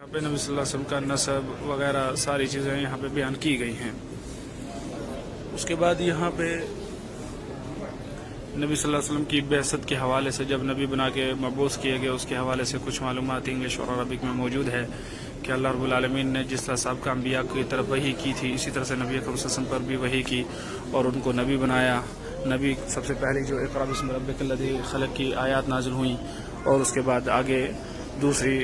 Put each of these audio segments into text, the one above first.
यहाँ पे नबी सल्लल्लाहु अलैहि वसल्लम का नसब वगैरह सारी चीज़ें यहाँ पे बयान की गई हैं। उसके बाद यहाँ पे नबी सल्लल्लाहु अलैहि वसल्लम की बेअसत के हवाले से जब नबी बना के मबूस किए गए उसके हवाले से कुछ मालूमात इंग्लिश और अरबिक में मौजूद है कि अल्लाह रब्बुल आलमीन ने जिस तरह साबिक़ा अंबिया की तरफ वही की थी इसी तरह से नबी अकरम सल्लल्लाहु अलैहि वसल्लम पर भी वही की और उनको नबी बनाया। नबी सबसे पहले जो इक़रा बिस्मि रब्बिकल लज़ी खलक़ की आयत नाजिल हुई और उसके बाद आगे दूसरी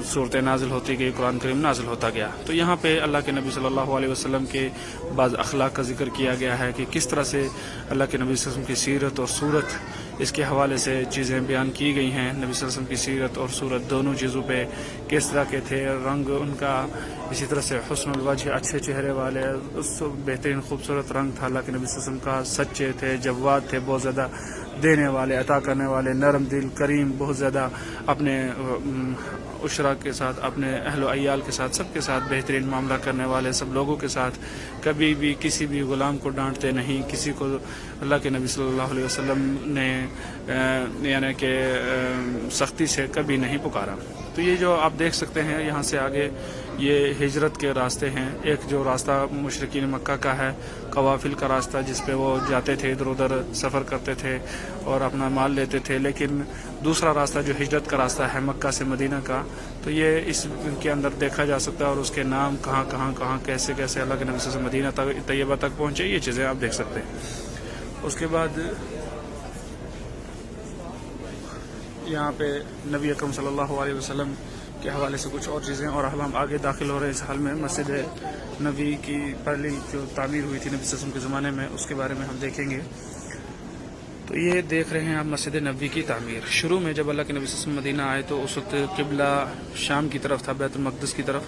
सूरतें नाजिल होती गई, कुरान करीम नाजिल होता गया। तो यहाँ पे अल्लाह के नबी सल्लल्लाहु अलैहि वसल्लम के बाज़ अखलाक का जिक्र किया गया है कि किस तरह से अल्लाह के नबी सल्लल्लाहु अलैहि वसल्लम की सीरत और सूरत इसके हवाले से चीज़ें बयान की गई हैं। नबी सल्लल्लाहु अलैहि वसल्लम की सीरत और सूरत दोनों चीज़ों पे किस तरह के थे, रंग उनका, इसी तरह से हुस्नुल वजह अच्छे चेहरे वाले, बेहतरीन खूबसूरत रंग था अल्लाह के नबी सल्लल्लाहु अलैहि वसल्लम का, सच्चे थे, जवाद थे, बहुत ज़्यादा देने वाले, अता करने वाले, नरम दिल, करीम, बहुत ज़्यादा अपने उशरा के साथ, अपने अहल अयाल के साथ, सबके साथ बेहतरीन मामला करने वाले, सब लोगों के साथ कभी भी किसी भी ग़ुलाम को डांटते नहीं, किसी को अल्लाह के नबी सल्लल्लाहु अलैहि वसल्लम ने यानी कि सख्ती से कभी नहीं पुकारा। तो ये जो आप देख सकते हैं यहाँ से आगे ये हिजरत के रास्ते हैं। एक जो रास्ता मुशरिकीन मक्का का है, कवाफिल का रास्ता, जिस पे वो जाते थे, इधर उधर सफ़र करते थे और अपना माल लेते थे। लेकिन दूसरा रास्ता जो हिजरत का रास्ता है मक्का से मदीना का, तो ये इसके अंदर देखा जा सकता है और उसके नाम कहाँ कैसे कैसे अल्लाह के नबी से मदीना तक तैयबा तक पहुँचे, ये चीज़ें आप देख सकते हैं। उसके बाद यहाँ पे नबी अकरम सल्लल्लाहु अलैहि वसल्लम के हवाले से कुछ और चीज़ें, और हम आगे दाखिल हो रहे हैं इस हाल में मस्जिद नबी की पहली जो तामीर हुई थी नबी सल्लल्लाहु अलैहि वसल्लम के ज़माने में, उसके बारे में हम देखेंगे। तो ये देख रहे हैं आप मस्जिद नबी की तामीर। शुरू में जब अल्लाह के नबी सल्लल्लाहु अलैहि वसल्लम मदीना आए तो उस वक्त किबला शाम की तरफ था, बैतुल मक़दिस की तरफ।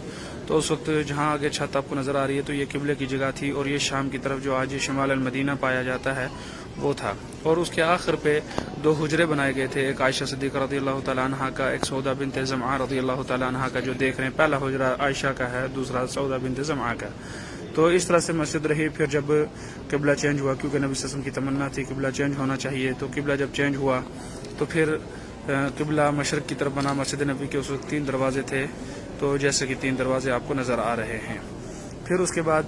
तो उस वक्त जहाँ आगे छत आपको नज़र आ रही है तो ये किबले की जगह थी और ये शाम की तरफ जो आज शिमाल अल मदीना पाया जाता है वो था। और उसके आखिर पे दो हुजरे बनाए गए थे, एक आयशा सिद्दीक़ा रज़ियल्लाहु तआला अन्हा का, एक सौदा बिन्त ज़मआ रज़ियल्लाहु तआला अन्हा का, जो देख रहे हैं पहला हुजरा आयशा का है, दूसरा सौदा बिन्त ज़मआ का। तो इस तरह से मस्जिद रही। फिर जब किबला चेंज हुआ, क्योंकि नबी सल्लल्लाहु अलैहि वसल्लम की तमन्ना थी किबला चेंज होना चाहिए, तो किबला जब चेंज हुआ तो फिर किबला मशरक़ की तरफ बना। मस्जिद नबी के उस वक्त 3 दरवाजे थे, तो जैसे कि 3 दरवाजे आपको नज़र आ रहे हैं। फिर उसके बाद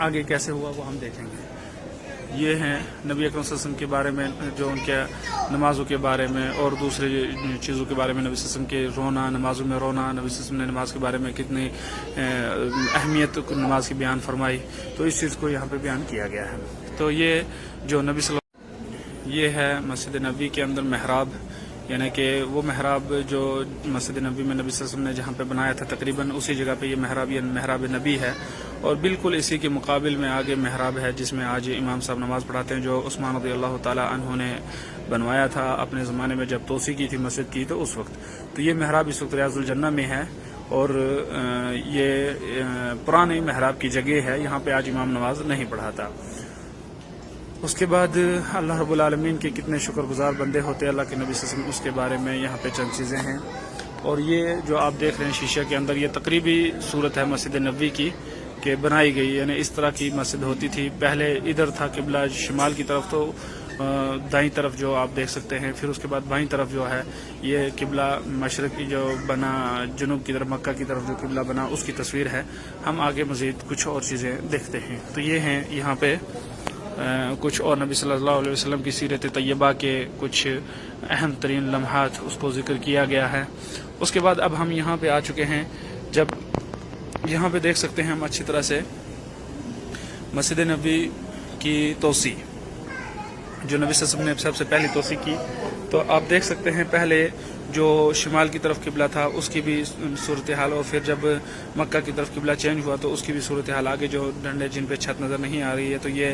आगे कैसे हुआ वो हम देखेंगे। ये हैं नबी अकरम सल्लल्लाहु अलैहि वसल्लम के बारे में, जो उनके नमाज़ों के बारे में और दूसरे चीज़ों के बारे में, नबी सल्लल्लाहु अलैहि वसल्लम के रोना, नमाज़ों में रोना, नबी सल्लल्लाहु अलैहि वसल्लम ने नमाज के बारे में कितनी अहमियत नमाज की बयान फरमाई, तो इस चीज़ को यहाँ पे बयान किया गया है। तो ये जो नबी ये है मस्जिद नबी के अंदर महराब, यानी कि वो महराब जो मस्जिद नबी में नबी सल्लल्लाहु अलैहि वसल्लम ने जहाँ पे बनाया था तकरीबन उसी जगह पे ये महराब, ये महराब नबी है। और बिल्कुल इसी के मुकाबिल में आगे महराब है जिसमें आज इमाम साहब नमाज़ पढ़ाते हैं, जो उस्मान रज़ियल्लाहु तआला अन्हु ने बनवाया था अपने ज़माने में जब तोसी की थी मस्जिद की, तो उस वक्त। तो ये महराब इस वक्त रियाज़ुल जन्नह में है और ये पुराने महराब की जगह है, यहाँ पे आज इमाम नमाज नहीं पढ़ाता। उसके बाद अल्लाह रब्बुल आलमीन के कितने शुक्रगुजार बंदे होते हैं अल्लाह के नबी सल्लल्लाहु अलैहि वसल्लम, उसके बारे में यहाँ पे चंद चीज़ें हैं। और ये जो आप देख रहे हैं शीशे के अंदर, ये तकरीबी सूरत है मस्जिद नबी की कि बनाई गई, यानी इस तरह की मस्जिद होती थी। पहले इधर था किबला शिमाल की तरफ, तो दाईं तरफ जो आप देख सकते हैं। फिर उसके बाद बाईं तरफ जो है ये किबला मशरक़ की जो बना, जुनूब की तरफ मक्का की तरफ जो किबला बना उसकी तस्वीर है। हम आगे मज़ीद कुछ और चीज़ें देखते हैं। तो ये हैं यहाँ पे कुछ और नबी सल्लल्लाहु अलैहि वसल्लम की सीरत तैयबा के कुछ अहम तरीन लम्हात, उसको ज़िक्र किया गया है। उसके बाद अब हम यहाँ पे आ चुके हैं, जब यहाँ पे देख सकते हैं हम अच्छी तरह से मस्जिद नबी की तोसी, जो नबी सल्लल्लाहु अलैहि वसल्लम ने सबसे पहली तोसी की। तो आप देख सकते हैं पहले जो शिमाल की तरफ किबला था उसकी भी सूरत हाल, और फिर जब मक्का की तरफ किबला चेंज हुआ तो उसकी भी सूरत हाल। आगे जो डंडे जिन पे छत नज़र नहीं आ रही है, तो ये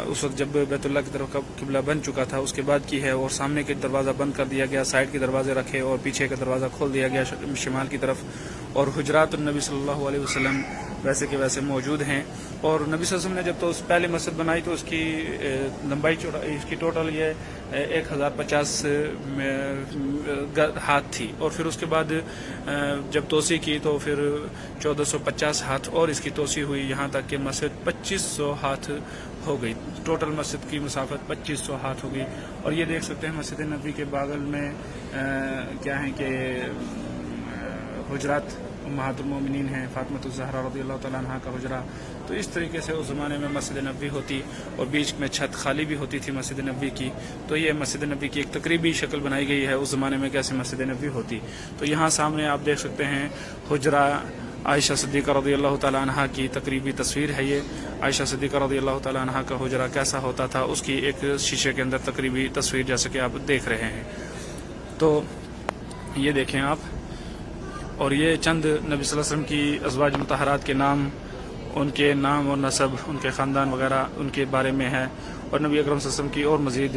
उस वक्त जब बैतुल्लाह की तरफ का किबला बन चुका था उसके बाद की है। और सामने के दरवाज़ा बंद कर दिया गया, साइड के दरवाजे रखे और पीछे का दरवाज़ा खोल दिया गया शिमाल की तरफ। और हुजरात नबी सल्लल्लाहु अलैहि वसल्लम वैसे के वैसे मौजूद हैं। और नबी सल्लल्लाहु अलैहि वसल्लम ने जब तो पहले मस्जिद बनाई तो उसकी लंबाई चौड़ाई इसकी टोटल ये 1050 हाथ थी। और फिर उसके बाद जब तोसी की तो फिर 1450 हाथ और इसकी तोसी हुई, यहाँ तक कि मस्जिद 2500 हाथ हो गई। टोटल मस्जिद की मुसाफत 2500 हाथ हो गई। और ये देख सकते हैं मस्जिद नबी के बागल में क्या है कि حجرات उम्महातुल मोमिनीन हैं, फातिमा ज़हरा रज़ियल्लाहु तआला अन्हा का हुजरा। तो इस तरीके से उस ज़माने में मस्जिद नबवी होती और बीच में छत खाली भी होती थी मस्जिद नबवी की। तो ये मस्जिद नबवी की एक तकरीबी शक्ल बनाई गई है उस ज़माने में कैसे मस्जिद नबवी होती। तो यहाँ सामने आप देख सकते हैं हुजरा आयशा सिद्दीक़ा रज़ियल्लाहु तआला अन्हा की तकरीबी तस्वीर है। ये आयशा सिद्दीक़ा रज़ियल्लाहु तआला अन्हा का हुजरा कैसा होता था उसकी एक शीशे के अंदर तकरीबी तस्वीर जैसे कि आप देख रहे हैं। तो ये देखें आप, और ये चंद नबी सल्लल्लाहु अलैहि वसल्लम की अज़वाज मुतहरात के नाम, उनके नाम और नसब, उनके ख़ानदान वगैरह उनके बारे में है। और नबी अकरम सल्लल्लाहु अलैहि वसल्लम की और मज़ीद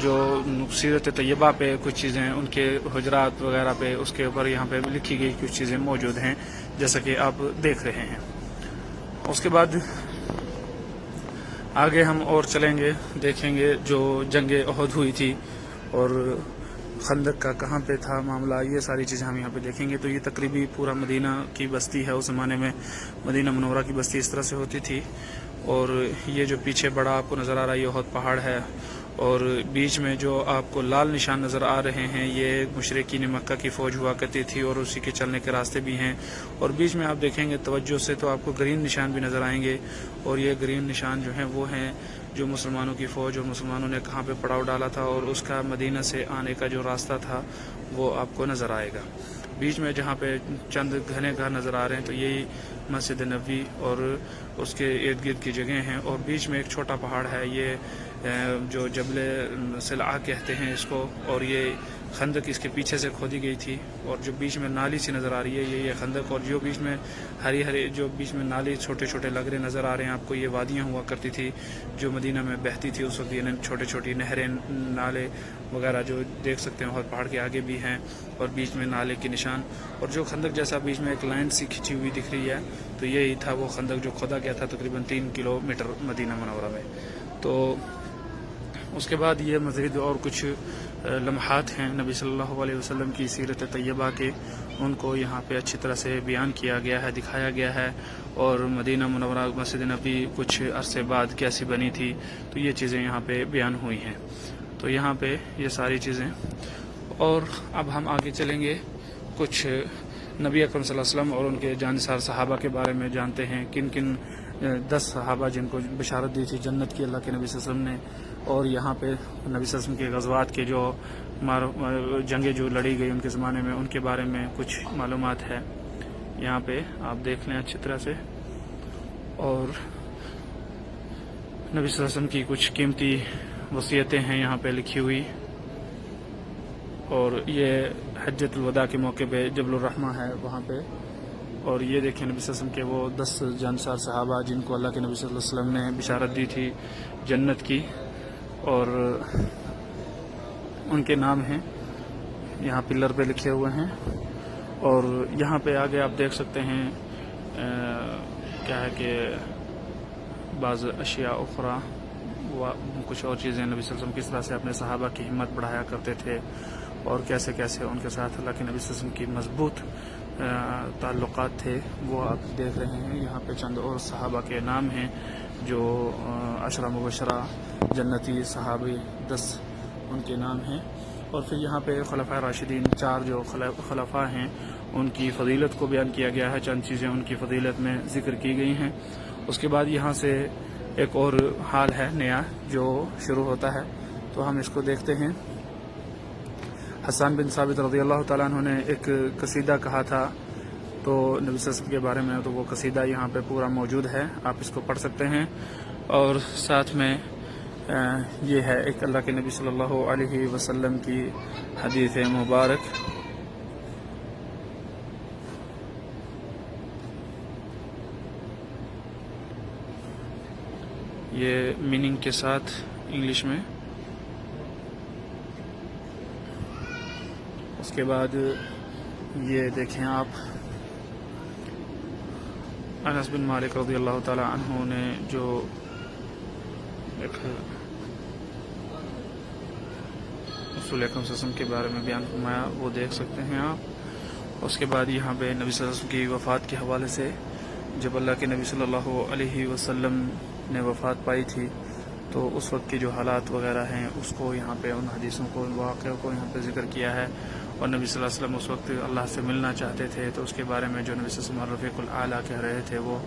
जो सीरत तैयबा पे कुछ चीज़ें, उनके हुजरात वगैरह पे, उसके ऊपर यहाँ पे लिखी गई कुछ चीज़ें मौजूद हैं जैसा कि आप देख रहे हैं। उसके बाद आगे हम और चलेंगे, देखेंगे जो जंग उहद हुई थी और खंदक का कहाँ पे था मामला, ये सारी चीज़ें हम यहाँ पे देखेंगे। तो ये तकरीबी पूरा मदीना की बस्ती है। उस ज़माने में मदीना मुनव्वरा की बस्ती इस तरह से होती थी। और ये जो पीछे बड़ा आपको नज़र आ रहा है ये उहद पहाड़ है, और बीच में जो आपको लाल निशान नज़र आ रहे हैं ये मुशरिकीन मक्का की फ़ौज हुआ करती थी और उसी के चलने के रास्ते भी हैं। और बीच में आप देखेंगे तवज्जो से तो आपको ग्रीन निशान भी नज़र आएंगे, और ये ग्रीन निशान जो हैं वो हैं जो मुसलमानों की फ़ौज और मुसलमानों ने कहाँ पे पड़ाव डाला था और उसका मदीना से आने का जो रास्ता था वो आपको नज़र आएगा। बीच में जहाँ पे चंद घने घर नज़र आ रहे हैं तो यही मस्जिद नबवी और उसके इर्द गिर्द की जगह हैं। और बीच में एक छोटा पहाड़ है, ये जो जबल सिला कहते हैं इसको, और ये खंदक इसके पीछे से खोदी गई थी। और जो बीच में नाली सी नज़र आ रही है ये खंदक, और जो बीच में हरी हरी जो बीच में नाली छोटे छोटे लगरे नज़र आ रहे हैं आपको, ये वादियाँ हुआ करती थी जो मदीना में बहती थी उस वक्त। ये छोटी छोटी नहरें, नाले वगैरह जो देख सकते हैं और पहाड़ के आगे भी हैं, और बीच में नाले के निशान, और जो खंदक जैसा बीच में एक लाइन सी खिंची हुई दिख रही है तो यही था वो खंदक जो खोदा गया था तकरीबन 3 किलोमीटर मदीना मुनव्वरा में। तो उसके बाद ये मज़ीद और कुछ लम्हात हैं नबी सल्लल्लाहु अलैहि वसल्लम की सीरत तैयबा के, उनको यहाँ पे अच्छी तरह से बयान किया गया है, दिखाया गया है। और मदीना मुनव्वरा मस्जिद नबी कुछ अरसे बाद कैसी बनी थी तो ये चीज़ें यहाँ पे बयान हुई हैं। तो यहाँ पे ये सारी चीज़ें। और अब हम आगे चलेंगे, कुछ नबी अकरम सल्लल्लाहु अलैहि वसल्लम और उनके जानसार सहाबा के बारे में जानते हैं। किन किन 10 सहाबा जिनको बशारत दी थी जन्नत की अल्लाह के नबी सल्लल्लाहु अलैहि वसल्लम ने, और यहाँ पे नबी सल्लल्लाहु अलैहि वसल्लम के गज़वात के जो जंगें जो लड़ी गई उनके ज़माने में, उनके बारे में कुछ मालूमात है। यहाँ पे आप देख लें अच्छी तरह से। और नबी सल्लल्लाहु अलैहि वसल्लम की कुछ कीमती वसीयतें हैं यहाँ पे लिखी हुई। और ये हज्जतुल वदा के मौके पे जबलुर रहमा है वहाँ पे। और ये देखें नबी सल्लल्लाहु अलैहि वसल्लम के वो 10 जानसार सहाबा जिनको अल्लाह के नबी सल्लल्लाहु अलैहि वसल्लम ने बिशारत दी थी जन्नत की, और उनके नाम हैं यहाँ पिलर पे लिखे हुए हैं। और यहाँ पे आगे आप देख सकते हैं क्या है कि बाज़ अशिया उखरा, कुछ और चीज़ें नबी सल्लल्लाहु अलैहि वसल्लम किस तरह से अपने सहाबा की हिम्मत बढ़ाया करते थे और कैसे कैसे उनके साथ अल्लाह के नबी सल्लल्लाहु अलैहि वसल्लम की मजबूत ताल्लुकात थे वो आप देख रहे हैं। यहाँ पे चंद और सहाबा के नाम हैं जो अशरा मुबशरा जन्नती सहाबी 10 उनके नाम हैं। और फिर यहाँ पे खलफा राशिदीन 4 जो खलफा हैं उनकी फ़जीलत को बयान किया गया है, चंद चीज़ें उनकी फ़जीलत में ज़िक्र की गई हैं। उसके बाद यहाँ से एक और हाल है नया जो शुरू होता है, तो हम इसको देखते हैं। हसन बिन साबित रज़ियल्लाहु ताला अन्हु ने एक कसीदा कहा था तो नबी सल्लल्लाहु अलैहि वसल्लम के बारे में, तो वो कसीदा यहाँ पे पूरा मौजूद है, आप इसको पढ़ सकते हैं। और साथ में ये है एक अल्लाह के नबी सल्लल्लाहु अलैहि वसल्लम की हदीस मुबारक। ये मीनिंग के साथ इंग्लिश में। उसके बाद ये देखें आप, अनस बिन मालिक रज़ियल्लाहु ताला अन्हु ने जो एक रसूल अकरम सल्लल्लाहु अलैहि वसल्लम के बारे में बयान फरमाया वो देख सकते हैं आप। उसके बाद यहाँ पे नबी सल्लल्लाहु अलैहि वसल्लम की वफ़ात के हवाले से, जब अल्लाह के नबी सल्लल्लाहु अलैहि वसल्लम ने वफ़ात पाई थी तो उस वक्त के जो हालात वगैरह हैं उसको यहाँ पे, उन हदीसों को, वाक़े को यहाँ पे ज़िक्र किया है। اور نبی صلی اللہ علیہ وسلم اس وقت اللہ سے ملنا چاہتے تھے، تو اس کے بارے میں جو نبی صلی اللہ علیہ وسلم رفیق الاعلیٰ کہہ رہے تھے وہ،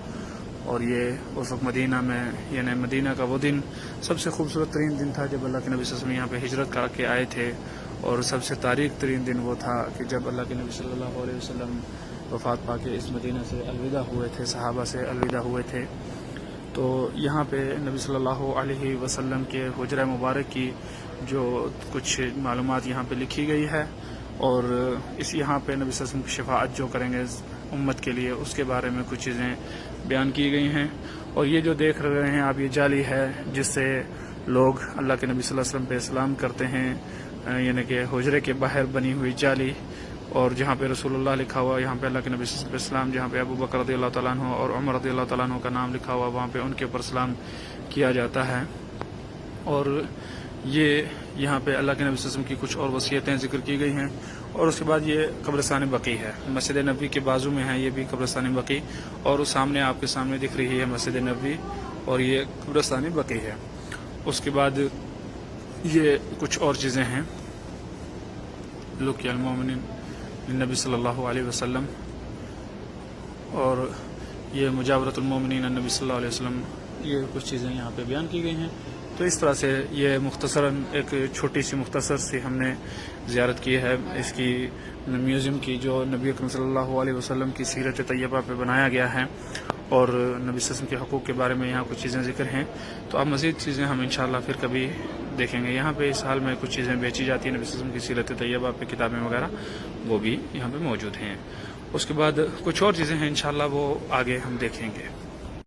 اور یہ اس وقت مدینہ میں، یعنی مدینہ کا وہ دن سب سے خوبصورت ترین دن تھا جب اللہ کے نبی صلی اللہ علیہ وسلم یہاں پہ ہجرت کر کے آئے تھے، اور سب سے تاریخ ترین دن وہ تھا کہ جب اللہ کے نبی صلی اللہ علیہ وسلم وفات پا کے اس مدینہ سے الوداع ہوئے تھے، صحابہ سے الوداع ہوئے تھے۔ تو یہاں پہ نبی صلی اللہ علیہ وسلم کے حجرہ مبارک کی جو کچھ معلومات یہاں پہ لکھی گئی ہے، اور اس یہاں پہ نبی صلی اللہ علیہ وسلم کی شفاعت جو کریں گے امت کے لیے، اس کے بارے میں کچھ چیزیں بیان کی گئی ہیں۔ اور یہ جو دیکھ رہے ہیں آپ، یہ جالی ہے جس سے لوگ اللہ کے نبی صلی اللہ علیہ وسلم پہ سلام کرتے ہیں، یعنی کہ حجرے کے باہر بنی ہوئی جالی، اور جہاں پہ رسول اللہ لکھا ہوا، یہاں پہ اللہ کے نبی صلی اللہ علیہ وسلم، جہاں پہ ابو بکر رضی اللہ تعالیٰ عنہ اور عمر رضی اللہ تعالیٰ عنہ کا نام لکھا ہوا، وہاں پہ ان کے اوپر سلام کیا جاتا ہے۔ اور یہ یہاں پہ اللہ کے نبی صلی اللہ علیہ وسلم کی کچھ اور وصیتیں ذکر کی گئی ہیں۔ اور اس کے بعد یہ قبرستان بقیع ہے، مسجد نبوی کے بازو میں ہے یہ بھی قبرستان بقیع، اور اس سامنے آپ کے سامنے دکھ رہی ہے مسجد نبوی، اور یہ قبرستان بقیع ہے۔ اس کے بعد یہ کچھ اور چیزیں ہیں، لقی المومنین نبی صلی اللہ علیہ وسلم، اور یہ مجاورت المومنین النبی صلی اللہ علیہ وسلم، یہ کچھ چیزیں یہاں پہ بیان کی گئی ہیں۔ تو اس طرح سے یہ مختصراً ایک چھوٹی سی مختصر سی ہم نے زیارت کی ہے اس کی میوزیم کی، جو نبی اکرم صلی اللہ علیہ وسلم کی سیرت طیبہ پہ بنایا گیا ہے، اور نبی صلی اللہ علیہ وسلم کے حقوق کے بارے میں یہاں کچھ چیزیں ذکر ہیں۔ تو اب مزید چیزیں ہم انشاءاللہ پھر کبھی دیکھیں گے۔ یہاں پہ اس حال میں کچھ چیزیں بیچی جاتی ہیں نبی صلی اللہ علیہ وسلم کی سیرت طیبہ پہ، کتابیں وغیرہ، وہ بھی یہاں پہ موجود ہیں۔ اس کے بعد کچھ اور چیزیں ہیں انشاءاللہ وہ آگے ہم دیکھیں گے۔